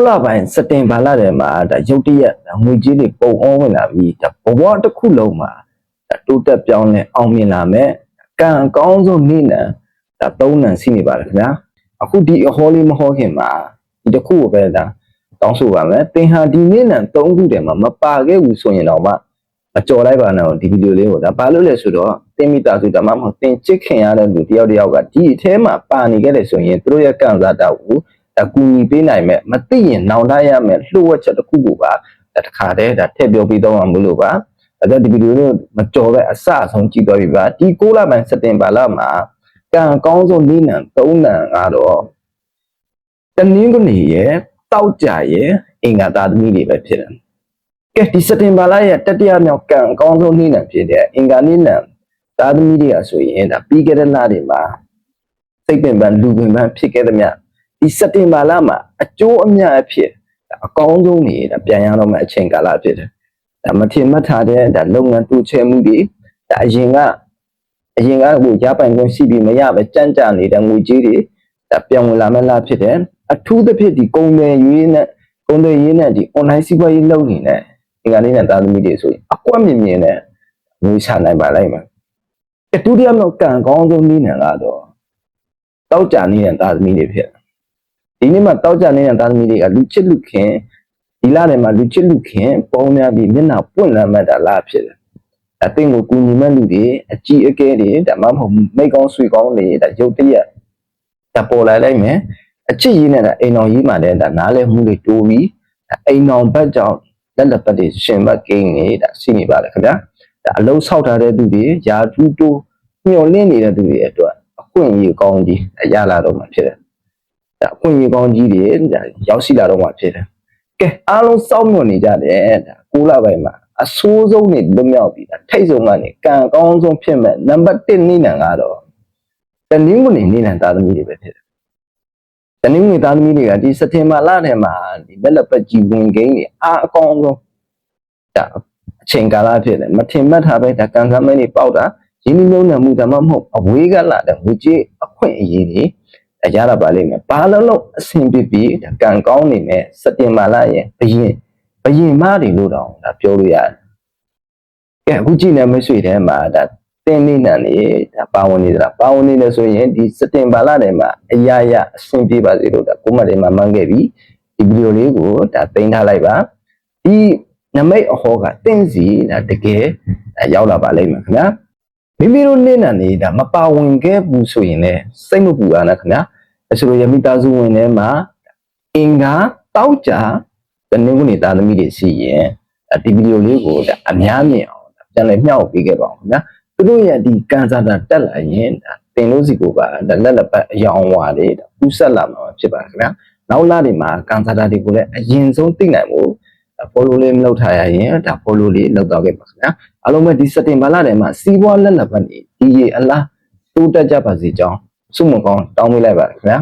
လပိုင်းစတင်ဘာလထဲမှာဒါရုတ်တရက်ငွေကြေးတွေပုံအောင်ဝင်လာပြီးဒါဘဝတစ်ခုလုံးမှာတိုးတက်ပြောင်းလဲအောင်မြင်လာမယ်ကံအကောင်းဆုံးနေ့နံဒါ၃နံရှိနေပါတယ်ခင်ဗျာအခုဒီအဟောလေးမဟောခင်မှာဒီတစ်ခုကိုပဲဒါတောင်းဆိုပါမယ်သင်ဟာဒီနေ့နံ၃ခုတည်းမှာမပါခဲ့ဘူးဆိုရင်တော့မှမကြော်လိုက်ပါနဲ့ဒီဗီဒီယိုလေးကိုဒါဘာလို့လဲဆိုတော့သင်မိသားစုဒါမှမဟုတ်သင်ချစ်ခင်ရတဲ့လူတယောက်ကဒီအထဲမှာပါနေခဲ့တယ်ဆိုရင်သူတို့ရဲ့ကံစားတာကိုအကူအညီပေးနိုင်မဲ့မသိရင်နောင်တရမယ်လှုပ်ဝက်ချက်တစ်ခုကိုပါတခါတည်းဒါထည့်ပြောပြီးတော့မှမလို့ပါအဲ့တော့ဒီဗီဒီယိုလေးမကြော်ပဲအစအဆုံးကြည့်သွားပြီပါဒီ6လပိုင်းစက်တင်ဘာလမှာကံအကောင်းဆုံး၄နံ၃နံကတော့တနင်္ဂနွေရဲ့တောက်ကြရဲ့အင်္ဂါသားသမီးတွေပဲဖြစ်တယ်ကဲဒီစက်တင်ဘာလရဲ့တတိယမြောက်ကံအကောင်းဆုံး၄နံဖြစ်တဲ့အင်္ဂါ၄နံသားသမီးတွေကဆိုရင်ဒါပြီးခဲ့တဲ့လတွေမှာစိတ်ပင်ပန်းလူပင်ပန်းဖြစ်ခဲ့တဲ့မြတ်ဒီစက်တင်ဘာလမှာအကျိုးအမြတ်အဖြစ်အကောင်းဆုံးနေဒါပြန်ရတော့မှအချိန်ကာလဖြစ်တယ်ဒါမထင်မှတ်ထားတဲ့ဒါလုပ်ငန်းတူချဲမှုတွေဒါအရင်ကကိုရပိုင်ခွင့်ရှိပြီးမရပဲကြမ်းကြနေတဲ့ငွေကြေးတွေဒါပြန်ဝင်လာမဲ့လားဖြစ်တယ်အထူးသဖြင့်ဒီကုန်တယ်ရေးနဲ့ဒီ online စီးပွားရေးလုပ်နေတဲ့အင်္ဂါလေးနဲ့သားသမီးတွေဆိုရင်အကွက်မြင်နဲ့ငွေချနိုင်ပါလိုက်မှာဒုတိယမြောက်ကံကောင်းဆုံးနည်းနံကတော့တောက်ကြနေတဲ့သားသမီးတွေဖြစ်ဒီနေ့မှာတောက်ကြနေတဲ့သားသမီးတွေကလူချစ်လူခင်ဒီလထဲမှာလူချစ်လူခင်ပေါင်းများပြီးမျက်နှာပွင့်လာမှတ်တာလားဖြစ်တယ်အသိကိုကူညီမဲ့လူတွေအကြီးအကဲတွေဒါမှမဟုတ်မိကောင်းဆွေကောင်းတွေဒါရုပ်တရက်ဒါပေါ်လာလိုက်မယ်အချစ်ရေးနဲ့အိမ်တော်ရေးမှလည်းဒါနားလဲမှုတွေတိုးပြီးအိမ်တော်ဘက်ကြောင့်လက်လက်ပတ်တွေရှင်ဘက်ကိန်းနေတာရှိနေပါလေခင်ဗျာဒါအလုံးဆောက်ထားတဲ့သူတွေယာထူးတိုးမျောလင့်နေတဲ့သူတွေအတွက်အခွင့်အရေးကောင်းကြီးရလာတော့မှဖြစ်တယ်ဒါအခွင့်အရေးကောင်းကြီးတွေဒါရောက်ရှိလာတော့မှဖြစ်တယ်ကဲအားလုံးစောင့်မျှော်နေကြတယ်ဒါ6လပိုင်းမှာအဆိုးဆုံးနေလွတ်မြောက်ပြီးဒါထိတ်ဆုံးကနေကံကောင်းဆုံးဖြစ်မဲ့နံပါတ်1နေ့နံကတော့တနင်္ဂနွေနေ့နံသားသမီးတွေပဲဖြစ်တယ်တနင်္ဂနွေသားသမီးတွေကဒီစက်တင်ဘာလထဲမှာဒီလက်လက်ပတ်ကြီးဝင်ကိန်းတွေအားအကောင်းဆုံးဒါအချိန်ကာလဖြစ်တယ်မထင်မှတ်ထားပဲဒါကံကမ်းမဲတွေပေါက်တာရင်းနှီးမြှုပ်နှံမှုဒါမှမဟုတ်အဝေးကလာတဲ့ငွေကြေးအခွင့်အရေးတွေရတာပါလိမ့်မယ်ဘာလို့အဆင်ပြေပြီးဒါကံကောင်းနေမဲ့စက်တင်ဘာလရဲ့ဘယင်မတွေလို့တောင်ဒါပြောလို့ရတယ်ကဲအခုကြည့်နေမဆွေထဲမှာဒါတင်းနေနံနေဒါပါဝင်နေသလားပါဝင်နေလို့ဆိုရင်ဒီစက်တင်ဘာလထဲမှာအရာအဆင်ပြေပါစေလို့ဒါကိုမတွေမှာမှန်းခဲ့ပြီးဒီဗီဒီယိုလေးကိုဒါတင်ထားလိုက်ပါဒီနမိတ်အဟောကတင်းစီဒါတကယ်ရောက်လာပါလိမ့်မယ်ခင်ဗျာမိမိတို့နေနံနေဒါမပါဝင်ခဲ့ဘူးဆိုရင်လည်းစိတ်မပူပါနဲ့ခင်ဗျာအဲဆိုရမိသားစုဝင်ထဲမှာအင်္ဂါတောက်ကြတနင်္ဂနွေသားသမီးတွေရှိရင်ဒီဗီဒီယိုလေးကိုဒါအများမြင်အောင်ပြန်လည်မျှဝေပေးခဲ့ပါအောင်ခင်ဗျာသူတို့ရဲ့ဒီကန်စာတာတက်လာရင်ဒါတင်လို့စီကိုပါဒါလက်လက်ပတ်အယောင်ဝါတွေဒါပူဆက်လာမှာဖြစ်ပါခင်ဗျာနောက်လာတွေမှာကန်စာတာတွေကိုလည်းအရင်ဆုံးသိနိုင်ဖို့follow လေးမလုပ်ထားရရင်ဒါ follow လေးလုပ်တော့ခဲ့ပါခင်ဗျာအားလုံးပဲဒီစက်တင်ဘာလထဲမှာစီးပွားလက်လက်ပတ်နေဒီရေအလားတိုးတက်ကြပါစေကြောင်းဆုမကောင်းတောင်းပေးလိုက်ပါခင်ဗျာ